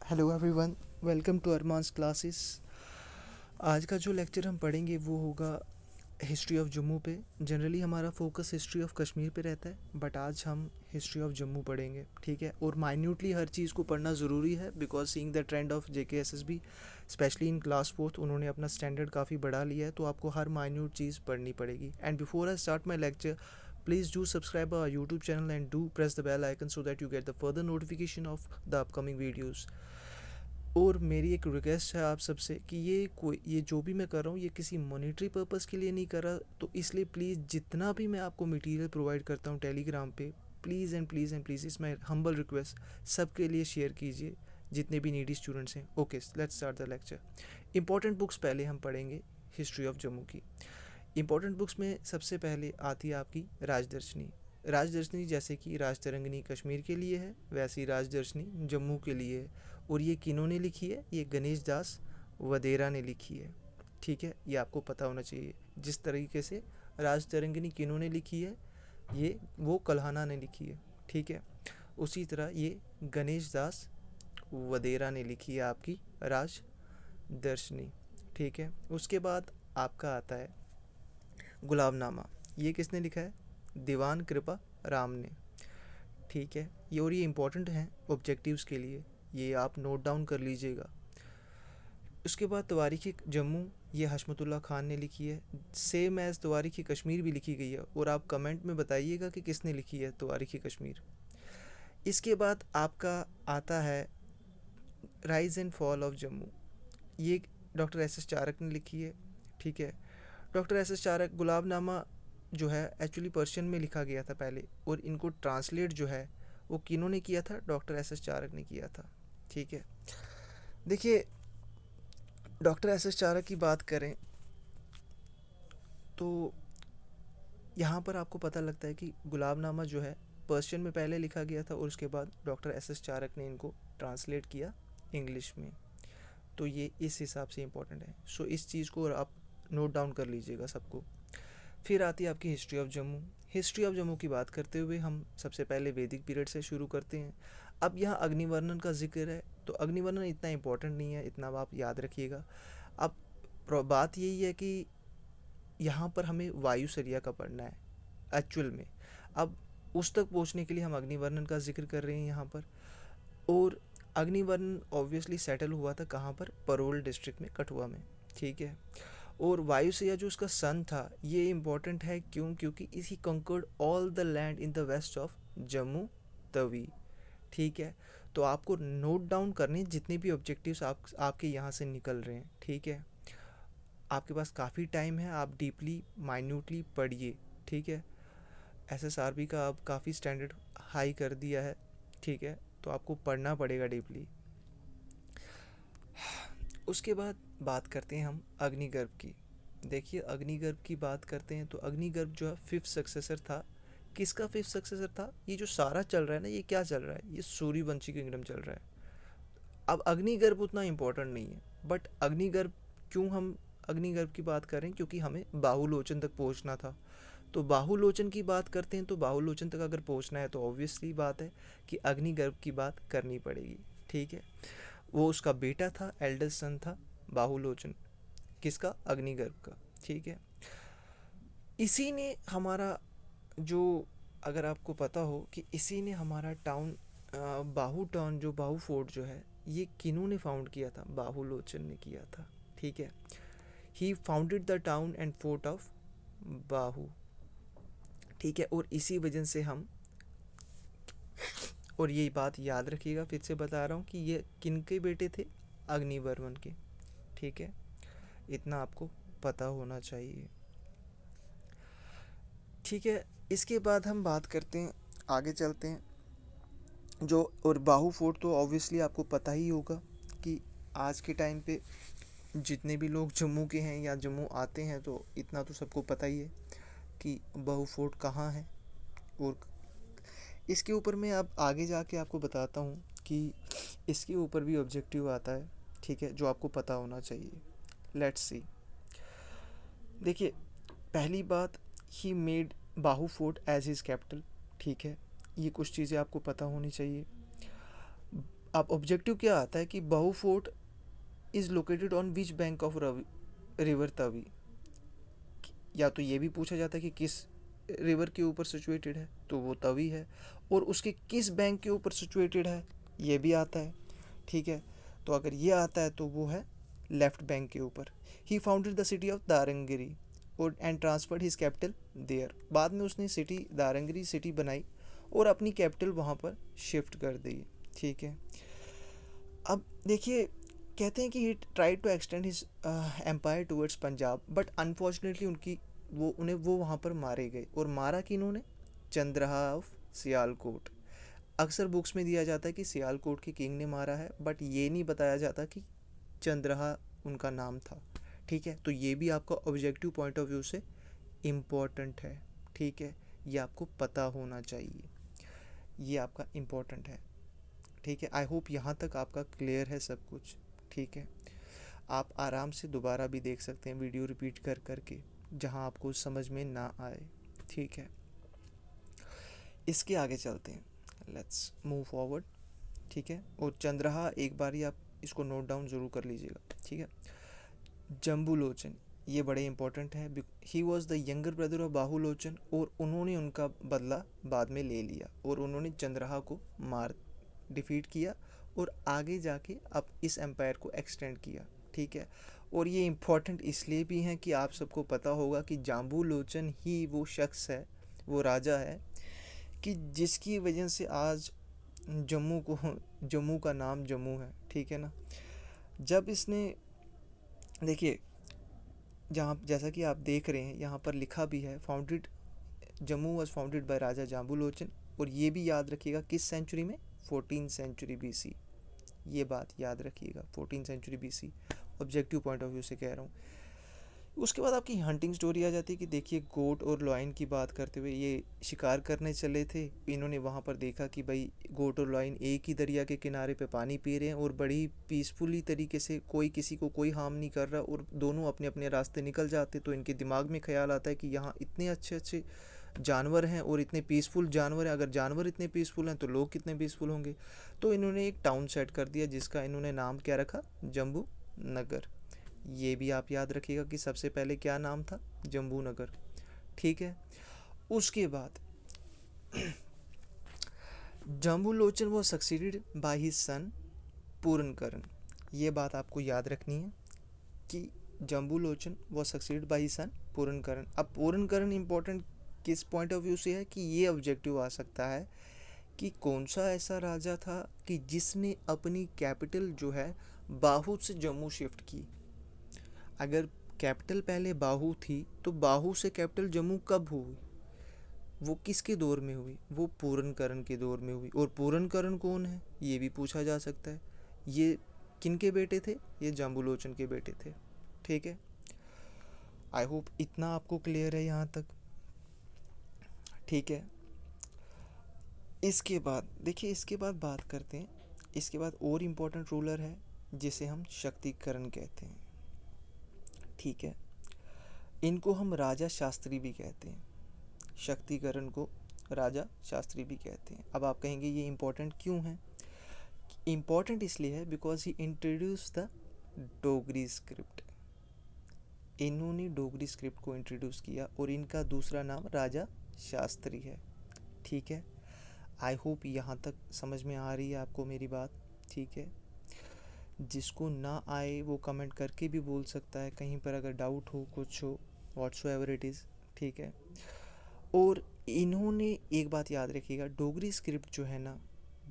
Hello everyone, welcome to Arman's classes. आज का जो लेक्चर हम पढ़ेंगे वो होगा हिस्ट्री ऑफ जम्मू पे। जनरली हमारा फोकस हिस्ट्री ऑफ कश्मीर पे रहता है, बट आज हम हिस्ट्री ऑफ जम्मू पढ़ेंगे, ठीक है। और माइन्यूटली हर चीज़ को पढ़ना ज़रूरी है, because seeing the trend of JKSSB specially in class fourth, उन्होंने अपना स्टैंडर्ड काफ़ी बढ़ा लिया है, तो आपको हर माइन्यूट चीज़ पढ़नी पड़ेगी। And before I start my lecture, please do subscribe our YouTube channel and do press the bell icon so that you get the further notification of the upcoming videos. और मेरी एक रिक्वेस्ट है आप सबसे कि ये जो भी मैं कर रहा हूँ ये किसी मॉनिटरी पर्पज़ के लिए नहीं कर रहा, तो इसलिए प्लीज़ जितना भी मैं आपको मटेरियल प्रोवाइड करता हूँ टेलीग्राम पे, please and please and please, it's my humble request, सबके लिए शेयर कीजिए जितने भी नीडी स्टूडेंट्स हैं। Okay, let's start the lecture. Important books पहले हम पढ़ेंगे हिस्ट्री ऑफ जम्मू की। इंपॉर्टेंट बुक्स में सबसे पहले आती है आपकी राजदर्शनी। राजदर्शनी जैसे कि राजतरंगिनी कश्मीर के लिए है, वैसे ही राजदर्शनी जम्मू के लिए है। और ये किन्होंने लिखी है? ये गणेश दास वदेरा ने लिखी है, ठीक है। ये आपको पता होना चाहिए। जिस तरीके से राजतरंगिनी किन्होंने लिखी है, ये वो कल्हाना ने लिखी है, ठीक है। उसी तरह ये गणेश दास वदेरा ने लिखी है आपकी राजदर्शनी, ठीक है। उसके बाद आपका आता है गुलाबनामा। ये किसने लिखा है? दीवान कृपा राम ने, ठीक है। ये और ये इम्पोर्टेंट हैं ऑब्जेक्टिव्स के लिए, ये आप नोट डाउन कर लीजिएगा। उसके बाद तवारीख़ जम्मू, ये हशमतुल्लाह खान ने लिखी है। सेम एज़ तवारीख़ कश्मीर भी लिखी गई है, और आप कमेंट में बताइएगा कि किसने लिखी है तवारीख़ कश्मीर। इसके बाद आपका आता है rise and fall of Jammu. ये डॉक्टर SS चारक ने लिखी है, ठीक है। डॉक्टर SS चारक, गुलाबनामा जो है एक्चुअली पर्शियन में लिखा गया था पहले, और इनको ट्रांसलेट जो है वो किन्होंने किया था? डॉक्टर SS चारक ने किया था, ठीक है। देखिए, डॉक्टर SS चारक की बात करें तो यहाँ पर आपको पता लगता है कि गुलाबनामा जो है पर्शियन में पहले लिखा गया था, और उसके बाद डॉक्टर SS चारक ने इनको ट्रांसलेट किया इंग्लिश में। तो ये इस हिसाब से इम्पोर्टेंट है। सो इस चीज़ को आप नोट डाउन कर लीजिएगा सबको। फिर आती है आपकी history of Jammu. History of Jammu की बात करते हुए हम सबसे पहले वैदिक पीरियड से शुरू करते हैं। अब यहाँ अग्निवर्णन का जिक्र है, तो अग्निवर्णन इतना इम्पोर्टेंट नहीं है, इतना आप याद रखिएगा। अब बात यही है कि यहाँ पर हमें वायुसरिया का पढ़ना है एक्चुअल में। अब उस तक पहुँचने के लिए हम अग्निवर्णन का जिक्र कर रहे हैं यहाँ पर। और अग्निवर्णन ऑब्वियसली सेटल हुआ था कहाँ पर? परोल डिस्ट्रिक्ट में, कठुआ में, ठीक है। और वायुसेना जो उसका सन था, ये इम्पॉर्टेंट है क्यों? क्योंकि इसी conquered all the land in the west of Jammu Tawi, ठीक है। तो आपको नोट डाउन करने जितने भी ऑब्जेक्टिव्स आपके यहाँ से निकल रहे हैं, ठीक है। आपके पास काफ़ी टाइम है, आप डीपली माइन्यूटली पढ़िए, ठीक है। SSRB का अब काफ़ी स्टैंडर्ड हाई कर दिया है, ठीक है, तो आपको पढ़ना पड़ेगा डीपली। उसके बाद बात करते हैं हम अग्निगर्भ की। देखिए, अग्निगर्भ की बात करते हैं तो अग्निगर्भ जो है 5th सक्सेसर था। किसका 5th सक्सेसर था? ये जो सारा चल रहा है ना, ये क्या चल रहा है? ये सूर्यवंशी किंगडम चल रहा है। अब अग्निगर्भ उतना इम्पोर्टेंट नहीं है, बट अग्निगर्भ क्यों हम अग्निगर्भ की बात करें? क्योंकि हमें बाहुलोचन तक पहुंचना था। तो बाहुलोचन की बात करते हैं, तो बाहुलोचन तक अगर पहुंचना है तो ऑब्वियसली बात है कि अग्निगर्भ की बात करनी पड़ेगी, ठीक है। वो उसका बेटा था, एल्डेस्ट सन था बाहुलोचन। किसका? अग्निगर्भ का, ठीक है। इसी ने हमारा जो, अगर आपको पता हो कि इसी ने हमारा टाउन बाहू टाउन, जो बाहू फोर्ट जो है, ये किन्होंने फाउंड किया था? बाहुलोचन ने किया था, ठीक है। He founded the town and fort of Bahu, ठीक है। और इसी वजह से हम, और ये बात याद रखिएगा, फिर से बता रहा हूँ कि ये किनके बेटे थे? अग्निवर्मन के, ठीक है। इतना आपको पता होना चाहिए, ठीक है। इसके बाद हम बात करते हैं, आगे चलते हैं जो, और बाहू फोर्ट तो ऑब्वियसली आपको पता ही होगा कि आज के टाइम पे जितने भी लोग जम्मू के हैं या जम्मू आते हैं, तो इतना तो सबको पता ही है कि बाहू फोर्ट कहाँ है। और इसके ऊपर मैं अब आगे जाके आपको बताता हूँ कि इसके ऊपर भी ऑब्जेक्टिव आता है, ठीक है, जो आपको पता होना चाहिए। Let's see. देखिए, पहली बात, he made Bahu fort as his capital, ठीक है। ये कुछ चीज़ें आपको पता होनी चाहिए। अब ऑब्जेक्टिव क्या आता है कि Bahu fort is located on which bank of river Tawi. या तो ये भी पूछा जाता है कि किस रिवर के ऊपर सिचुएटेड है, तो वो तवी है। और उसके किस बैंक के ऊपर सिचुएटेड है, ये भी आता है। ठीक है, तो अगर ये आता है तो वो है लेफ्ट बैंक के ऊपर। He founded the city of Darangiri और and transferred his capital there. बाद में उसने सिटी दारंगिरी सिटी बनाई और अपनी कैपिटल वहाँ पर शिफ्ट कर दी। ठीक है, अब देखिए, कहते हैं कि he tried to extend his empire towards Punjab, but unfortunately उन्हें वो वहाँ पर मारे गए। और मारा कि इन्होंने चंद्रहा ऑफ सियालकोट। अक्सर बुक्स में दिया जाता है कि सियालकोट के किंग ने मारा है, बट ये नहीं बताया जाता कि चंद्रहा उनका नाम था। ठीक है, तो ये भी आपका ऑब्जेक्टिव पॉइंट ऑफ व्यू से इम्पोर्टेंट है। ठीक है, ये आपको पता होना चाहिए, ये आपका इम्पोर्टेंट है। ठीक है, आई होप यहाँ तक आपका क्लियर है सब कुछ। ठीक है, आप आराम से दोबारा भी देख सकते हैं वीडियो रिपीट कर करके, जहाँ आपको समझ में ना आए। ठीक है, इसके आगे चलते हैं, लेट्स मूव फॉरवर्ड। ठीक है, और चंद्रहा एक बार ही आप इसको नोट डाउन ज़रूर कर लीजिएगा। ठीक है, जम्बूलोचन ये बड़े इंपॉर्टेंट है। He was the younger brother of Bahulochan, और उन्होंने उनका बदला बाद में ले लिया और उन्होंने चंद्रहा को मार डिफीट किया और आगे जाके अब इस एम्पायर को एक्सटेंड किया। ठीक है, और ये इम्पॉर्टेंट इसलिए भी हैं कि आप सबको पता होगा कि जाम्बूलोचन ही वो शख्स है, वो राजा है कि जिसकी वजह से आज जम्मू का नाम जम्मू है। ठीक है ना, जब इसने, देखिए, जहाँ जैसा कि आप देख रहे हैं यहाँ पर लिखा भी है, founded Jammu was founded by Raja Jambulochan. और ये भी याद रखिएगा किस सेंचुरी में, 14 सेंचुरी बीसी। ये बात याद रखिएगा, 14 century BC, objective point of view से कह रहा हूँ। उसके बाद आपकी हंटिंग स्टोरी आ जाती है कि देखिए, गोट और लॉयन की बात करते हुए ये शिकार करने चले थे। इन्होंने वहाँ पर देखा कि भाई गोट और लॉयन एक ही दरिया के किनारे पे पानी पी रहे हैं और बड़ी पीसफुली तरीके से, कोई किसी को कोई हार्म नहीं कर रहा, और दोनों अपने अपने रास्ते निकल जाते। तो इनके दिमाग में ख्याल आता है कि यहाँ इतने अच्छे अच्छे जानवर हैं और इतने पीसफुल जानवर हैं, अगर जानवर इतने पीसफुल हैं तो लोग कितने पीसफुल होंगे। तो इन्होंने एक टाउन सेट कर दिया जिसका इन्होंने नाम क्या रखा, जम्बू नगर। ये भी आप याद रखिएगा कि सबसे पहले क्या नाम था, जम्बू नगर। ठीक है, उसके बाद जम्बूलोचन वो सक्सीडेड बाय हिज सन पूरनकरण। ये बात आपको याद रखनी है कि जम्बूलोचन वो सक्सीडेड बाय हिज सन पूरनकरण। अब पूरनकरण इंपॉर्टेंट किस पॉइंट ऑफ व्यू से है कि ये ऑब्जेक्टिव आ सकता है कि कौन सा ऐसा राजा था कि जिसने अपनी कैपिटल जो है बाहू से जम्मू शिफ्ट की। अगर कैपिटल पहले बाहू थी तो बाहू से कैपिटल जम्मू कब हुई, वो किसके दौर में हुई, वो पूरनकरण के दौर में हुई। और पूरनकरण कौन है ये भी पूछा जा सकता है। ये किन के बेटे थे, ये जाम्बूलोचन के बेटे थे। ठीक है, आई होप इतना आपको क्लियर है यहाँ तक। ठीक है, इसके बाद देखिए, इसके बाद बात करते हैं, इसके बाद और इम्पोर्टेंट रूलर है जिसे हम शक्तिकरण कहते हैं। ठीक है, इनको हम राजा शास्त्री भी कहते हैं, शक्तिकरण को राजा शास्त्री भी कहते हैं। अब आप कहेंगे ये इम्पोर्टेंट क्यों है, इम्पोर्टेंट इसलिए है because he introduce the Dogri script. इन्होंने डोगरी स्क्रिप्ट को इंट्रोड्यूस किया और इनका दूसरा नाम राजा शास्त्री है। ठीक है, आई होप यहाँ तक समझ में आ रही है आपको मेरी बात। ठीक है, जिसको ना आए वो कमेंट करके भी बोल सकता है, कहीं पर अगर डाउट हो कुछ हो, व्हाट्सोएवर इट इज़। ठीक है, और इन्होंने एक बात याद रखिएगा, डोगरी स्क्रिप्ट जो है ना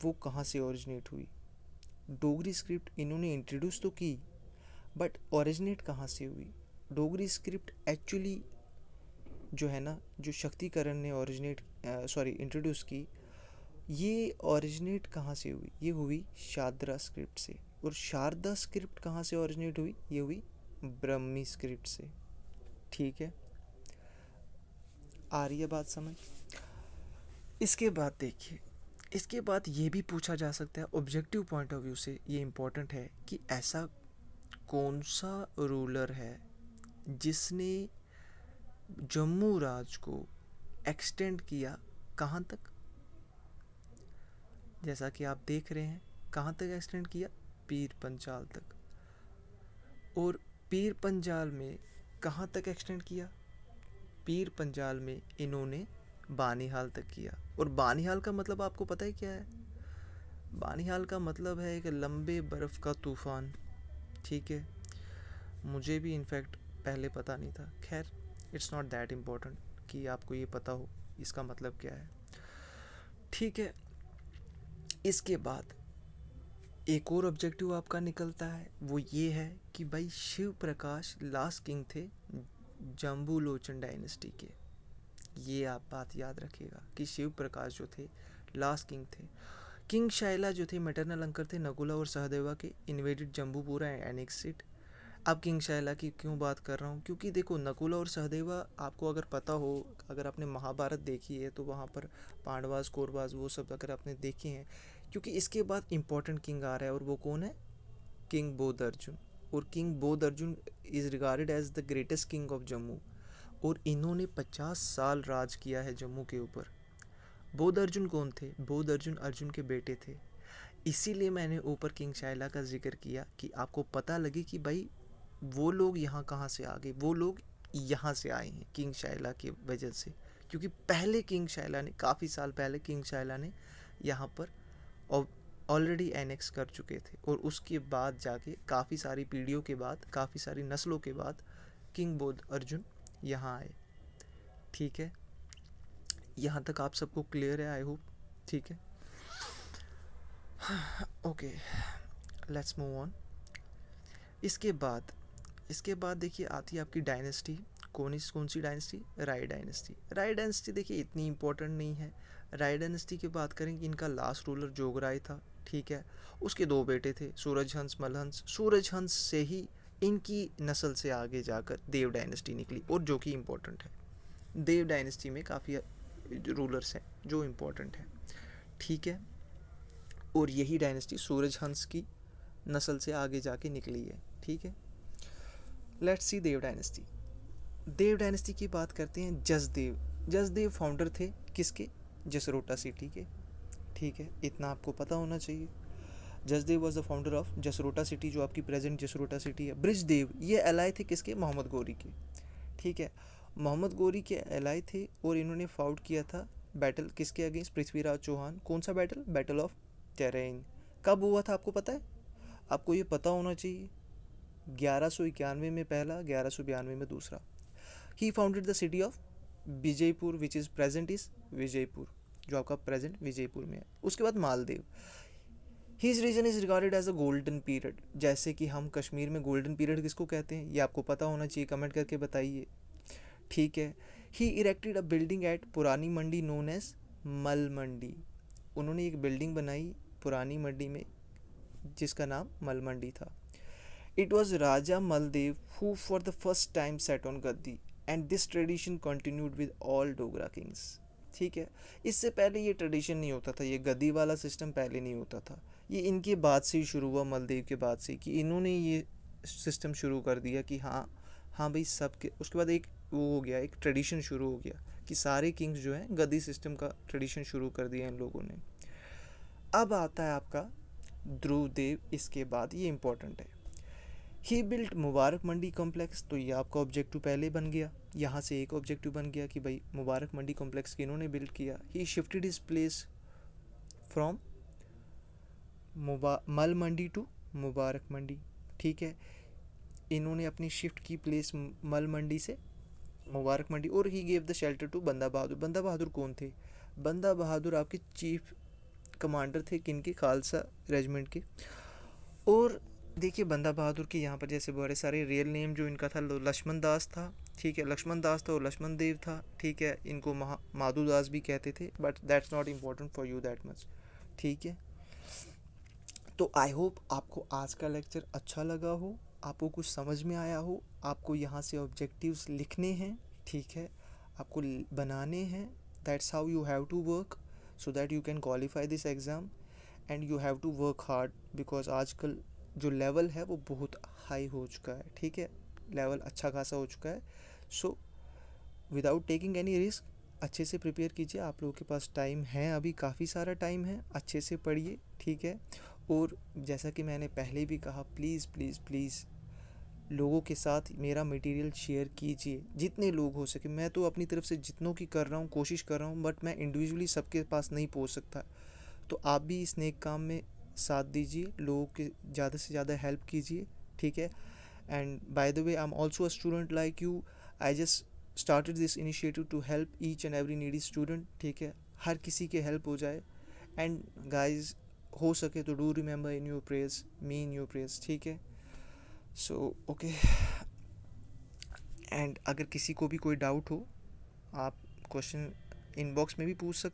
वो कहाँ से ओरिजिनेट हुई। डोगरी स्क्रिप्ट इन्होंने इंट्रोड्यूस तो की, बट ओरिजिनेट कहाँ से हुई। डोगरी स्क्रिप्ट एक्चुअली जो है ना, जो शक्तिकरण ने इंट्रोड्यूस की, ये ओरिजिनेट कहाँ से हुई, ये हुई शारदा स्क्रिप्ट से। और शारदा स्क्रिप्ट कहाँ से ओरिजिनेट हुई, ये हुई ब्रह्मी स्क्रिप्ट से। ठीक है, आ रही है बात समझ। इसके बाद देखिए, इसके बाद ये भी पूछा जा सकता है ऑब्जेक्टिव पॉइंट ऑफ व्यू से, ये इम्पोर्टेंट है कि ऐसा कौन सा रूलर है जिसने जम्मू राज को एक्सटेंड किया कहाँ तक। जैसा कि आप देख रहे हैं कहाँ तक एक्सटेंड किया? पीर पंजाल तक। और पीर पंजाल में कहाँ तक एक्सटेंड किया? पीर पंजाल में इन्होंने बानिहाल तक किया। और बानिहाल का मतलब आपको पता है क्या है? बानिहाल का मतलब है एक लंबे बर्फ़ का तूफ़ान। ठीक है, मुझे भी इनफैक्ट पहले पता नहीं था। खैर, इट्स नॉट दैट इम्पोर्टेंट कि आपको ये पता हो इसका मतलब क्या है। ठीक है, इसके बाद एक और ऑब्जेक्टिव आपका निकलता है, वो ये है कि भाई शिव प्रकाश लास्ट किंग थे जम्बू लोचन डायनेस्टी के। ये आप बात याद रखिएगा कि शिव प्रकाश जो थे लास्ट किंग थे। किंग शाइला जो थे मैटरनल अंकल थे नकुला और सहदेवा के, इन्वेडेड जम्बूपुरा एंड एनेक्स्ड इट। अब किंग शाइला की क्यों बात कर रहा हूँ? क्योंकि देखो नकुला और सहदेवा, आपको अगर पता हो, अगर आपने महाभारत देखी है तो वहाँ पर पांडवास कौरवास वो सब अगर आपने देखे हैं। क्योंकि इसके बाद इम्पोर्टेंट किंग आ रहा है और वो कौन है? किंग बोध अर्जुन। और king Bodh Arjun is regarded as the greatest king of Jammu. और इन्होंने 50 साल राज किया है जम्मू के ऊपर। बोध अर्जुन कौन थे? बोध अर्जुन अर्जुन के बेटे थे। इसीलिए मैंने ऊपर किंग शाइला का जिक्र किया कि आपको पता लगे कि भाई वो लोग यहाँ कहाँ से आ गए, वो लोग यहाँ से आए हैं किंग शाइला की वजह से। क्योंकि पहले किंग शाइला ने, काफ़ी साल पहले किंग शाइला ने यहाँ पर ऑलरेडी एनेक्स कर चुके थे। और उसके बाद जाके काफ़ी सारी पीढ़ियों के बाद, काफ़ी सारी नस्लों के बाद किंग बोध अर्जुन यहाँ आए। ठीक है, यहाँ तक आप सबको क्लियर है आई होप। ठीक है, ओके, लेट्स मूव ऑन। इसके बाद देखिए आती है आपकी डायनेस्टी। कौन सी डायनेस्टी? राय डायनेस्टी। राय डायनेस्टी देखिए इतनी इंपॉर्टेंट नहीं है। राय डायनेस्टी की बात करें, इनका लास्ट रूलर जोगराय था। ठीक है, उसके 2 बेटे थे, सूरजहंस मलहंस। सूरजहंस से ही इनकी नस्ल से आगे जाकर देव डायनेस्टी निकली, और जो कि इम्पोर्टेंट है। देव डायनेस्टी में काफ़ी रूलर्स हैं जो इम्पोर्टेंट है। ठीक है, और यही डायनेस्टी सूरजहंस की नस्ल से आगे जाके निकली है। ठीक है, let's see Dev dynasty. Dev dynasty की बात करते हैं। जसदेव, जसदेव फाउंडर थे किसके? जसरोटा सिटी के। ठीक है, इतना आपको पता होना चाहिए। Jasdev was the founder of Jasrota city, जो आपकी प्रेजेंट जसरोटा सिटी है। ब्रिजदेव, ये एलाय थे किसके? मोहम्मद गोरी के। ठीक है, मोहम्मद गोरी के एलाय थे और इन्होंने फाउट किया था बैटल किसके अगेंस्ट? पृथ्वीराज चौहान। कौन सा बैटल? Battle of terrain. कब हुआ था आपको पता है? आपको ये पता होना चाहिए। 1191 में पहला, 1192 में दूसरा। He founded the city of Vijaypur which is present is Vijaypur, जो आपका प्रेजेंट विजयपुर में है। उसके बाद Maldev. His reign is regarded as a golden period. जैसे कि हम कश्मीर में गोल्डन पीरियड किसको कहते हैं, ये आपको पता होना चाहिए, कमेंट करके बताइए। ठीक है, ही इरेक्टेड अ बिल्डिंग एट पुरानी मंडी नोन एज मल मंडी। उन्होंने एक बिल्डिंग बनाई पुरानी मंडी में जिसका नाम मल मंडी था। It was Raja Maldev who for the first time set on gaddi and this tradition continued with all Dogra kings. ठीक है, इससे पहले ये ट्रेडिशन नहीं होता था, ये गद्दी वाला सिस्टम पहले नहीं होता था। ये इनके बाद से ही शुरू हुआ, मलदेव के बाद से, कि इन्होंने ये सिस्टम शुरू कर दिया कि हाँ हाँ भाई सबके। उसके बाद एक वो हो गया, एक ट्रेडिशन शुरू हो गया कि सारे किंग्स जो हैं गद्दी सिस्टम का ट्रेडिशन शुरू कर दिया इन लोगों ने। अब आता है आपका ध्रुव देव। इसके बाद ये इंपॉर्टेंट है, ही बिल्ट मुबारक मंडी कॉम्प्लेक्स। तो ये आपका ऑब्जेक्टिव पहले बन गया, यहाँ से एक ऑब्जेक्टिव बन गया कि भाई मुबारक मंडी कॉम्प्लेक्स किन्होंने बिल्ड किया। ही शिफ्टेड हिज प्लेस फ्रॉम मल मंडी टू मुबारक मंडी। ठीक है, इन्होंने अपनी शिफ्ट की प्लेस मल मंडी से मुबारक मंडी। और he gave the shelter to Banda Bahadur. बंदा बहादुर कौन थे? बंदा बहादुर आपके चीफ कमांडर थे किनके? खालसा रेजिमेंट के। और देखिए बंदा बहादुर के यहाँ पर जैसे बड़े सारे रियल नेम जो इनका था, लक्ष्मण दास था। ठीक है, लक्ष्मण दास था और लक्ष्मण देव था। ठीक है, इनको माधु दास भी कहते थे, but that's not important for you that much. ठीक है, तो आई होप आपको आज का लेक्चर अच्छा लगा हो, आपको कुछ समझ में आया हो। आपको यहाँ से ऑब्जेक्टिव्स लिखने हैं। ठीक है, आपको बनाने हैं। That's how you have to work so that you can qualify this exam and you have to work hard, because आजकल जो लेवल है वो बहुत हाई हो चुका है। ठीक है, लेवल अच्छा खासा हो चुका है। So without taking any risk अच्छे से प्रिपेयर कीजिए। आप लोगों के पास टाइम है, अभी काफ़ी सारा टाइम है, अच्छे से पढ़िए। ठीक है, और जैसा कि मैंने पहले भी कहा, प्लीज़ प्लीज़ प्लीज़ लोगों के साथ मेरा मटेरियल शेयर कीजिए, जितने लोग हो सके। मैं तो अपनी तरफ से जितनों की कर रहा हूँ, कोशिश कर रहा हूँ, बट मैं इंडिविजुअली सबके पास नहीं पहुँच सकता। तो आप भी इस नेक काम में साथ दीजिए, लोगों के ज़्यादा से ज़्यादा हेल्प कीजिए, ठीक है। And by the way, I am also a student like you. I just started this initiative to help each and every needy student, ठीक है। हर किसी के हेल्प हो जाए। एंड गाइज, हो सके तो do remember in your prayers, me in your prayers, ठीक है। So okay. एंड अगर किसी को भी कोई डाउट हो, आप क्वेश्चन इनबॉक्स में भी पूछ सकते